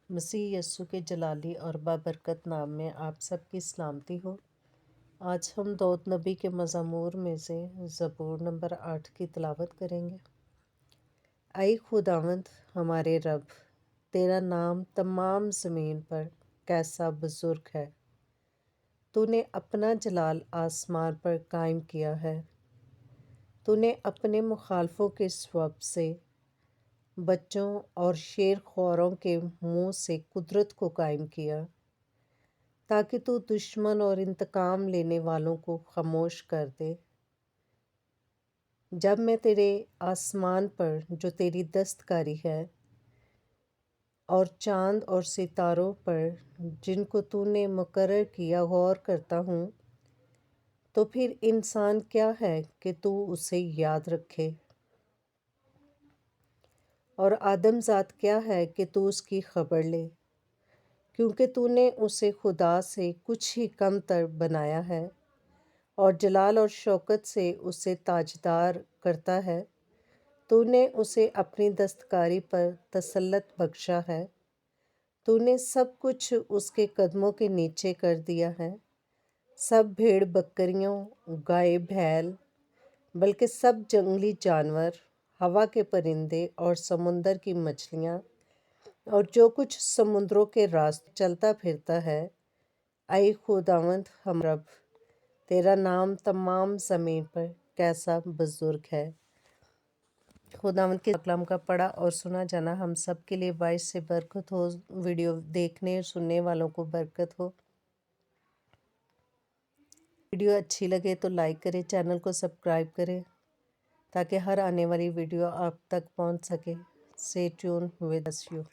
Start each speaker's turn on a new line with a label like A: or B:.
A: مسیح یسوع کے جلالی اور بابرکت نام میں آپ سب کی سلامتی ہو۔ آج ہم داؤد نبی کے مزامور میں سے زبور نمبر 8 کی تلاوت کریں گے۔ اے خداوند ہمارے رب، تیرا نام تمام زمین پر کیسا بزرگ ہے۔ تو نے اپنا جلال آسمان پر قائم کیا ہے۔ تو نے اپنے مخالفوں کے سبب سے بچوں اور شیر خواروں کے منہ سے قدرت کو قائم کیا، تاکہ تو دشمن اور انتقام لینے والوں کو خاموش کر دے۔ جب میں تیرے آسمان پر جو تیری دستکاری ہے اور چاند اور ستاروں پر جن کو تو نے مقرر کیا غور کرتا ہوں، تو پھر انسان کیا ہے کہ تو اسے یاد رکھے، اور آدم ذات کیا ہے کہ تو اس کی خبر لے، کیونکہ تو نے اسے خدا سے کچھ ہی کم تر بنایا ہے اور جلال اور شوکت سے اسے تاجدار کرتا ہے۔ تو نے اسے اپنی دستکاری پر تسلط بخشا ہے۔ تو نے سب کچھ اس کے قدموں کے نیچے کر دیا ہے، سب بھیڑ بکریوں، گائے بھیل، بلکہ سب جنگلی جانور، ہوا کے پرندے اور سمندر کی مچھلیاں اور جو کچھ سمندروں کے راستے چلتا پھرتا ہے۔ اے خداوند ہم رب، تیرا نام تمام زمین پر کیسا بزرگ ہے۔ خداوند کے کلام کا پڑھا اور سنا جانا ہم سب کے لیے باعث سے برکت ہو۔ ویڈیو دیکھنے اور سننے والوں کو برکت ہو۔ ویڈیو اچھی لگے تو لائک کریں، چینل کو سبسکرائب کریں تاکہ ہر آنے والی ویڈیو آپ تک پہنچ سکے۔ Stay tuned with us you.